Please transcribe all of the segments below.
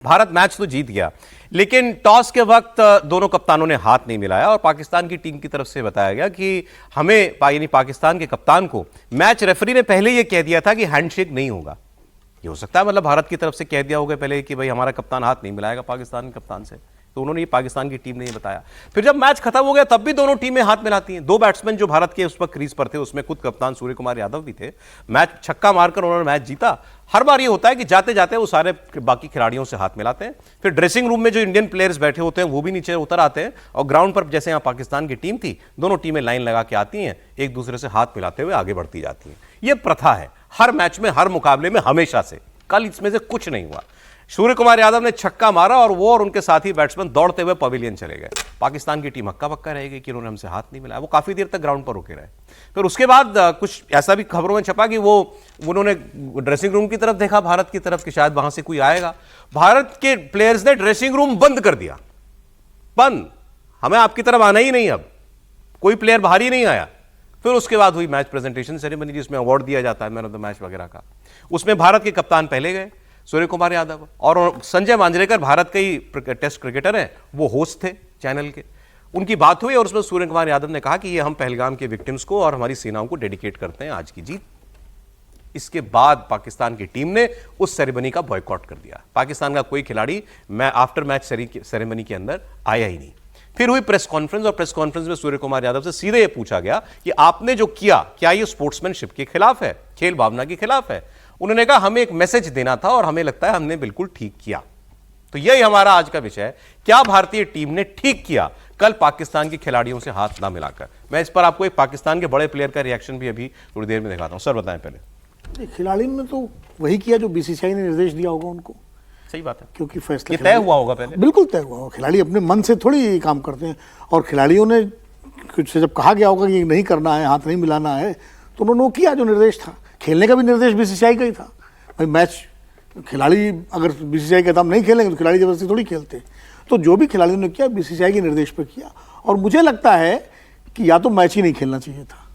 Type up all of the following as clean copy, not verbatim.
Bharat match तो जीत गया, लेकिन टॉस के वक्त दोनों कप्तानों ने हाथ नहीं मिलाया और पाकिस्तान की टीम की तरफ से बताया गया कि हमें यानी पाकिस्तान के कप्तान को मैच रेफरी ने पहले यह कह दिया था कि हैंडशेक नहीं होगा। ये हो सकता है मतलब भारत की तरफ से कह दिया होगा पहले कि भाई हमारा कप्तान हाथ नहीं मिलाएगा पाकिस्तान के कप्तान से, तो उन्होंने ये पाकिस्तान की टीम ने ये बताया। फिर जब मैच खत्म हो गया तब भी दोनों टीमें हाथ मिलाती हैं। दो बैट्समैन जो भारत के उस वक्त क्रीज पर थे, उसमें खुद कप्तान सूर्य कुमार यादव भी थे। मैच छक्का मारकर उन्होंने मैच जीता। हर बार ये होता है कि जाते जाते वो सारे बाकी खिलाड़ियों से हाथ मिलाते हैं। फिर ड्रेसिंग रूम में जो इंडियन प्लेयर्स बैठे होते हैं वो भी नीचे उतर आते हैं और ग्राउंड पर जैसे यहाँ पाकिस्तान की टीम थी, दोनों टीमें लाइन लगा के आती हैं, एक दूसरे से हाथ मिलाते हुए आगे बढ़ती जाती हैं। ये प्रथा है हर मैच में, हर मुकाबले में, हमेशा से। कल इसमें से कुछ नहीं हुआ। सूर्य कुमार यादव ने छक्का मारा और वो और उनके साथी बैट्समैन दौड़ते हुए पवेलियन चले गए। पाकिस्तान की टीम हक्का बक्का रहेगी कि उन्होंने हमसे हाथ नहीं मिलाया। वो काफी देर तक ग्राउंड पर रुके रहे। फिर उसके बाद कुछ ऐसा भी खबरों में छपा कि उन्होंने ड्रेसिंग रूम की तरफ देखा, भारत की तरफ, कि शायद वहां से कोई आएगा। भारत के प्लेयर्स ने ड्रेसिंग रूम बंद कर दिया, बंद, हमें आपकी तरफ आना ही नहीं, अब कोई प्लेयर बाहर ही नहीं आया। फिर उसके बाद हुई मैच प्रेजेंटेशन सेरेमनी, जिसमें अवार्ड दिया जाता है मैन ऑफ द मैच वगैरह का। उसमें भारत के कप्तान पहले गए, सूर्य कुमार यादव, और संजय मांजरेकर भारत के ही टेस्ट क्रिकेटर हैं, वो होस्ट थे चैनल के। उनकी बात हुई और उसमें सूर्य कुमार यादव ने कहा कि ये हम पहलगाम के विक्टिम्स को और हमारी सेनाओं को डेडिकेट करते हैं आज की जीत। इसके बाद पाकिस्तान की टीम ने उस सेरेमनी का बॉयकॉट कर दिया। पाकिस्तान का कोई खिलाड़ी आफ्टर मैच सेरेमनी के अंदर आया ही नहीं। फिर हुई प्रेस कॉन्फ्रेंस और प्रेस कॉन्फ्रेंस में सूर्य कुमार यादव से सीधे ये पूछा गया कि आपने जो किया, क्या ये स्पोर्ट्समैनशिप के खिलाफ है, खेल भावना के खिलाफ है? उन्होंने कहा हमें एक मैसेज देना था और हमें लगता है हमने बिल्कुल ठीक किया। तो यही हमारा आज का विषय है, क्या भारतीय टीम ने ठीक किया कल पाकिस्तान के खिलाड़ियों से हाथ ना मिलाकर। मैं इस पर आपको एक पाकिस्तान के बड़े प्लेयर का रिएक्शन भी अभी थोड़ी देर में दिखाता हूं। सर बताएं पहले। खिलाड़ी ने तो वही किया जो बीसीसीआई ने निर्देश दिया होगा उनको। सही बात है, क्योंकि फैसला ये तय हुआ होगा पहले। बिल्कुल तय हुआ होगा। खिलाड़ी अपने मन से थोड़ी काम करते हैं, और खिलाड़ियों ने कुछ जब कहा गया होगा कि ये नहीं करना है, हाथ नहीं मिलाना है, तो उन्होंने वो किया जो निर्देश था। खेलने का भी निर्देश बीसीसीआई का ही था। भाई मैच खिलाड़ी अगर बीसीसीआई कहता हम नहीं खेलेंगे तो खिलाड़ी जबरदस्ती थोड़ी खेलते। तो जो भी खिलाड़ियों ने किया बीसीसीआई के निर्देश पर किया, और मुझे लगता है कि या तो मैच ही नहीं खेलना चाहिए था।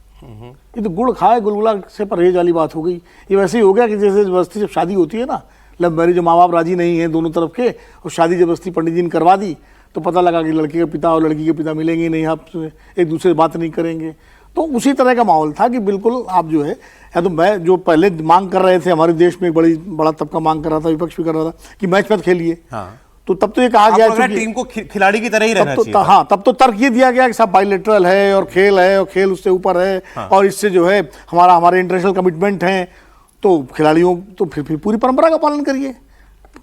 ये तो गुड़ खाए गुलगुला से परहेज वाली बात हो गई। ये वैसे ही हो गया कि जैसे जबरदस्ती जब शादी होती है ना, लव मैरिज, जो माँ बाप राजी नहीं है दोनों तरफ के, और शादी जबरदस्ती पंडित जी ने करवा दी, तो पता लगा कि लड़के का पिता और लड़की के पिता मिलेंगे नहीं, आप एक दूसरे से बात नहीं करेंगे। तो उसी तरह का माहौल था कि बिल्कुल आप जो है, या तो मैं जो पहले मांग कर रहे थे, हमारे देश में एक बड़ा तबका मांग कर रहा था, विपक्ष भी कर रहा था कि मैच मत खेलिए। हाँ। तो तब तो ये कहा गया टीम को खिलाड़ी की तरह ही रहना चाहिए। हाँ, तब तो तर्क ये दिया गया कि सब बाइलेटरल है और खेल है और खेल उससे ऊपर है। हाँ। और इससे जो है हमारे इंटरनेशनल कमिटमेंट हैं, तो खिलाड़ियों तो फिर पूरी परंपरा का पालन करिए।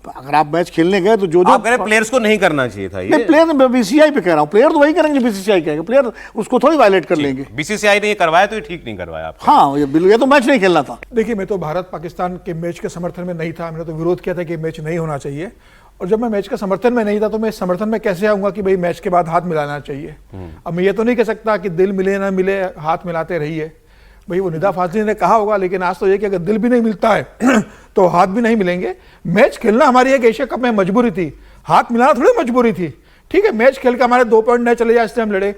अगर आप मैच खेलने गए तो जो प्लेयर्स को नहीं करना चाहिए था। ये प्लेयर बीसीसीआई पे कह रहा हूँ, प्लेयर तो वही करेंगे बीसीसीआई कहेगा, प्लेयर उसको थोड़ी वायलेट कर लेंगे। बीसीसीआई ने ये करवाया तो ये ठीक नहीं करवाया। हाँ, ये तो मैच नहीं खेलना था। देखिए, मैं तो भारत पाकिस्तान के मैच के समर्थन में नहीं था। मैंने तो विरोध किया था कि मैच नहीं होना चाहिए। और जब मैं मैच के समर्थन में नहीं था तो मैं समर्थन में कैसे आऊंगा कि भाई मैच के बाद हाथ मिलाना चाहिए। अब मैं ये तो नहीं कह सकता कि दिल मिले ना मिले हाथ मिलाते रहिए। भाई वो निदा फाजली ने कहा होगा, लेकिन आज तो ये कि अगर दिल भी नहीं मिलता है तो हाथ भी नहीं मिलेंगे। मैच खेलना हमारी एक एशिया कप में मजबूरी थी, हाथ मिलाना थोड़ी मजबूरी थी। ठीक है, मैच खेल के हमारे 2 पॉइंट नहीं चले जाए इसलिए हम लड़े,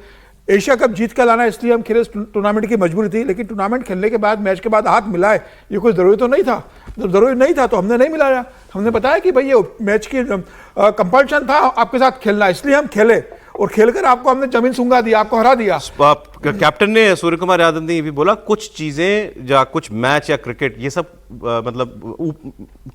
एशिया कप जीत कर लाना इसलिए हम खेले, टूर्नामेंट की मजबूरी थी। लेकिन टूर्नामेंट खेलने के बाद मैच के बाद हाथ मिलाए, ये कोई जरूरी तो नहीं था। जब जरूरी नहीं था तो हमने नहीं मिलाया। हमने बताया कि भाई ये मैच की कंपल्शन था आपके साथ खेलना, इसलिए हम खेले, और खेलकर आपको हमने जमीन सूंघा दी, आपको हरा दिया। कैप्टन ने, सूर्य कुमार यादव ने ये भी बोला, कुछ चीजें या कुछ मैच या क्रिकेट ये सब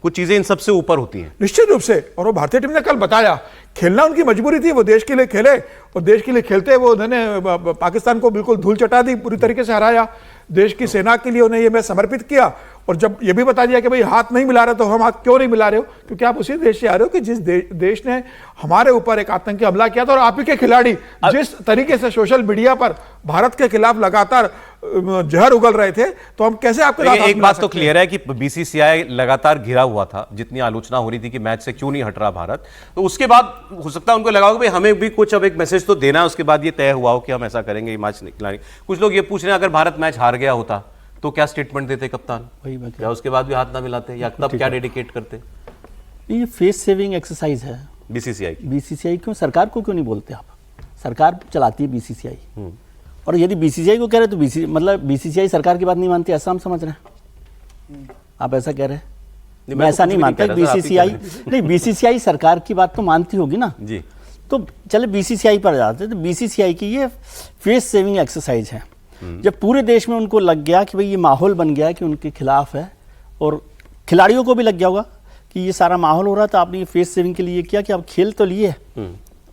कुछ चीजें इन सबसे ऊपर होती हैं। निश्चित रूप से। और वो भारतीय टीम ने कल बताया, खेलना उनकी मजबूरी थी, वो देश के लिए खेले, और देश के लिए खेलते वो उन्होंने पाकिस्तान को बिल्कुल धूल चटा दी, पूरी तरीके से हराया। देश की सेना के लिए उन्हें ये मैच समर्पित किया। और जब ये भी बता दिया कि भाई हाथ नहीं मिला रहे, तो हम हाथ क्यों नहीं मिला रहे हो? क्योंकि आप उसी देश से आ रहे हो कि जिस देश ने हमारे ऊपर एक आतंकी हमला किया था, और आप ही के खिलाड़ी जिस तरीके से सोशल मीडिया पर भारत के खिलाफ लगातार जहर उगल रहे थे, तो हम कैसे आपके साथ एक बात तो क्लियर है कि बीसीसीआई लगातार घिरा हुआ था। जितनी आलोचना हो रही थी कि मैच से क्यों नहीं हट रहा भारत, तो उसके बाद हो सकता है उनको लगा होगा भाई हमें भी कुछ अब एक मैसेज तो देना है। उसके बाद ये तय हुआ हो कि हम ऐसा करेंगे, ये मैच नहीं खिलाएंगे। कुछ लोग ये पूछ रहे हैं अगर भारत मैच हार गया होता तो क्या स्टेटमेंट देते कप्तान, या उसके बाद भी हाथ ना मिलाते, या तब क्या डेडिकेट करते? ये फेस सेविंग एक्सरसाइज है बीसीसीआई क्यों, सरकार को क्यों नहीं बोलते आप? सरकार चलाती है बीसीसीआई, और यदि बीसीसीआई को कह रहे तो बीसीसीआई सरकार की बात नहीं मानती, ऐसा हम समझ रहे हैं? आप ऐसा कह रहे हैं? मैं ऐसा नहीं मानता बीसीसीआई नहीं, बीसीसीआई सरकार की बात तो मानती होगी ना जी। तो चले बीसीसीआई पर जाते हैं। तो बीसीसीआई की ये फेस सेविंग एक्सरसाइज है। जब पूरे देश में उनको लग गया कि भाई ये माहौल बन गया कि उनके खिलाफ है, और खिलाड़ियों को भी लग गया होगा कि ये सारा माहौल हो रहा, तो आपने ये फेस सेविंग के लिए किया कि आप खेल तो लिए,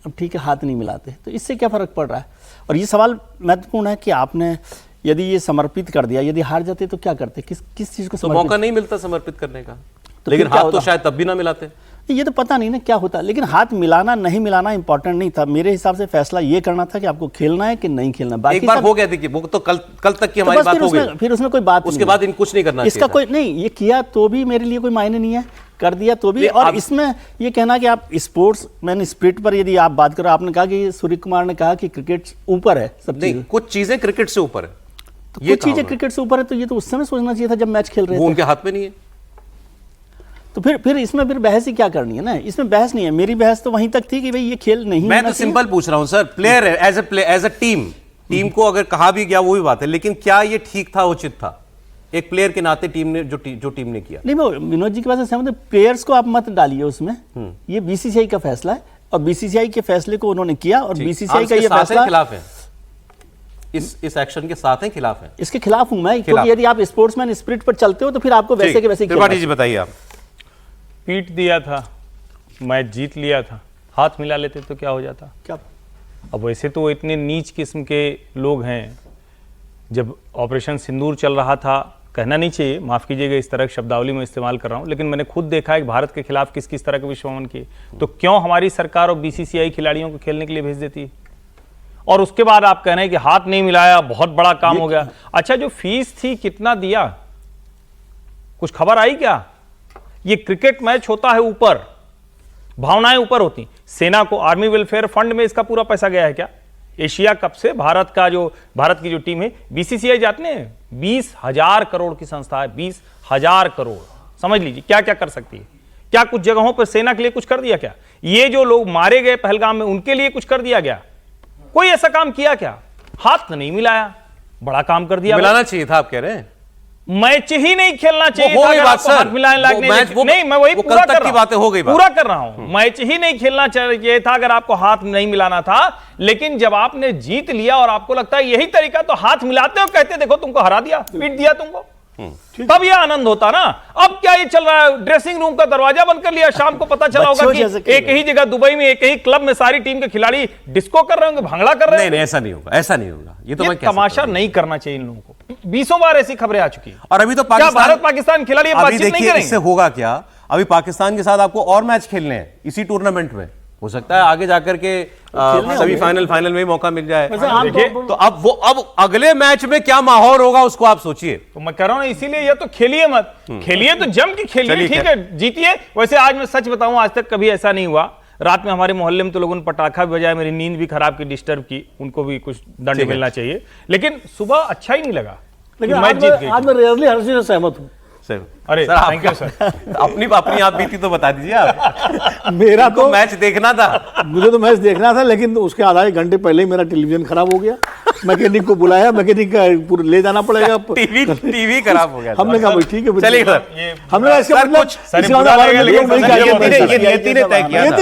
अब ठीक है हाथ नहीं मिलाते, तो इससे क्या फर्क पड़ रहा है? और ये सवाल महत्वपूर्ण है कि आपने यदि ये समर्पित कर दिया, यदि हार जाते तो क्या करते, किस चीज को तो मौका नहीं मिलता समर्पित करने का, लेकिन फिर क्या हाथ तो होता? शायद तब भी ना मिलाते। ये तो पता नहीं ना क्या होता, लेकिन हाथ मिलाना नहीं मिलाना इंपॉर्टेंट नहीं था। मेरे हिसाब से फैसला ये करना था कि आपको खेलना है कि नहीं खेलना। बाकी एक बार सब- हो गया, देखिए वो तो कल तक की तो हमारी बस बात फिर हो उसमें गई, फिर उसमें कोई बात उसके नहीं बाद इन कुछ नहीं करना इसका चाहिए कोई नहीं, ये किया तो भी मेरे लिए कोई मायने नहीं है, कर दिया तो भी। नहीं, और आप- इसमें ये कहना कि आप स्पोर्ट्स मैन स्पिरिट पर यदि आप बात करो, आपने कहा कि सूर्य कुमार ने कहा कि क्रिकेट ऊपर है सब नहीं, चीजें, कुछ चीजें क्रिकेट से ऊपर है, तो ये कुछ चीजें कहा क्रिकेट से ऊपर है, तो ये तो उस समय सोचना चाहिए था जब मैच खेल रहे वो थे। उनके हाथ में नहीं है। तो फिर इसमें फिर बहस ही क्या करनी है ना, इसमें बहस नहीं है। मेरी बहस तो वहीं तक थी कि भाई ये खेल नहीं मैं होना तो चाहिए। सिंपल पूछ रहा हूं sir, player as a team को अगर कहा भी गया वो भी बात है, लेकिन क्या ये ठीक था, उचित था एक प्लेयर के नाते टीम ने जो टीम ने किया? नहीं, मैं विनोद जी की बात से सहमत हूं, प्लेयर्स को आप मत डालिए उसमें, ये बीसीसीआई का फैसला है और बीसीसीआई के फैसले को उन्होंने किया, और बीसीसीआई का ये फैसला खिलाफ है, इस एक्शन के साथ है, खिलाफ है। इसके खिलाफ हूं मैं, खिलाफ। क्योंकि यदि आप स्पोर्ट्समैन स्पिरिट पर चलते हो तो फिर आपको वैसे के वैसे ही खेलना त्रिपाठी जी बताइए आप। पीट दिया था, मैच जीत लिया था, हाथ मिला लेते तो क्या हो जाता? क्या? अब वैसे तो वो इतने नीच किस्म के लोग हैं, जब ऑपरेशन सिंदूर चल रहा था, कहना नहीं चाहिए, माफ़ कीजिएगा इस तरह की शब्दावली में इस्तेमाल कर रहा हूँ, लेकिन मैंने खुद देखा है कि भारत के खिलाफ किस किस तरह के विस्फोट किए, तो क्यों हमारी सरकार और बीसीसीआई खिलाड़ियों को खेलने के लिए भेज देती है? और उसके बाद आप कह रहे हैं कि हाथ नहीं मिलाया, बहुत बड़ा काम हो गया। अच्छा, जो फीस थी कितना दिया, कुछ खबर आई क्या? ये क्रिकेट मैच होता है ऊपर, भावनाएं ऊपर होती। सेना को आर्मी वेलफेयर फंड में इसका पूरा पैसा गया है क्या? एशिया कप से भारत की जो टीम है, बीसीसीआई जाते हैं 20,000 करोड़ की संस्था है, 20,000 करोड़, समझ लीजिए क्या क्या कर सकती है। क्या कुछ जगहों पर सेना के लिए कुछ कर दिया क्या? ये जो लोग मारे गए पहलगाम में, उनके लिए कुछ कर दिया गया? कोई ऐसा काम किया क्या? हाथ नहीं मिलाया, बड़ा काम कर दिया। मिलाना चाहिए था, आप कह रहे हैं मैच ही नहीं खेलना चाहिए हो था, गई अगर बात आपको सर, हाथ मिलाने लायक वो नहीं मैच, वो नहीं, मैं वही वो पूरा कल कर तक रहा की हूं। बातें हो गई बात। पूरा कर रहा हूं, मैच ही नहीं खेलना चाहिए था अगर आपको हाथ नहीं मिलाना था। लेकिन जब आपने जीत लिया और आपको लगता है यही तरीका, तो हाथ मिलाते हो, कहते देखो तुमको हरा दिया, पीट दिया तुमको, तब यह आनंद होता ना। अब क्या ये चल रहा है, ड्रेसिंग रूम का दरवाजा बंद कर लिया, शाम को पता चला होगा बच्चों जैसे कि एक ही जगह दुबई में एक ही क्लब में सारी टीम के खिलाड़ी डिस्को कर रहे होंगे, भांगड़ा कर रहे नहीं होंगे। नहीं, ऐसा नहीं होगा, ऐसा नहीं होगा, ये तो ये मैं कह तमाशा सकता हूं। नहीं करना चाहिए इन लोगों को। 20 बार ऐसी खबरें आ चुकी है। और अभी तो क्या पाकिस्तान, भारत पाकिस्तान खिलाड़ी अब अभी बातचीत नहीं देखिए करेंगे? इससे होगा क्या, अभी पाकिस्तान के साथ आपको और मैच खेलने हैं इसी टूर्नामेंट में, हो सकता है आगे जाकर के सेमीफाइनल फाइनल में ही मौका मिल जाए। वैसे आम देखिए, तौर पर- तो अब अगले मैच में क्या माहौल होगा उसको आप सोचिए। तो मैं कह रहा हूं ना, इसीलिए ये तो खेलिए मत, खेलिए तो जम के खेलिए, चलिए, ठीक है, जीतिए। वैसे आज मैं सच बताऊं, आज तक कभी ऐसा नहीं हुआ। रात में हमारे मोहल्ले में तो लोगों ने पटाखा भी बजाया, मेरी नींद भी खराब की, डिस्टर्ब की, उनको भी कुछ दंड ठीक है। मिलना चाहिए। लेकिन सुबह अच्छा ही नहीं लगा, लेकिन मैच जीत गई। आज मैं रियरली हर चीज से सहमत हूँ। सर अरे, सर, थैंक यू आपका- सर। अपनी आप बीती तो बता दीजिए आप। मेरा तो तो मैच देखना था, मुझे तो मैच देखना था, लेकिन उसके आधा एक घंटे पहले ही मेरा टेलीविजन खराब हो गया। मैकेनिक को बुलाया, मैकेनिक का पूरा ले जाना पड़ेगा। टीवी खराब हो गया। हमने कहा भाई ठीक है, चलिए सर, ये हमने कहा इसका सर, मतलब कुछ सर, इसका बुरा मतलब हमारे लगेगा, मतलब लेकिन नहीं सर, किया ये गया। नियति ने तय किया था।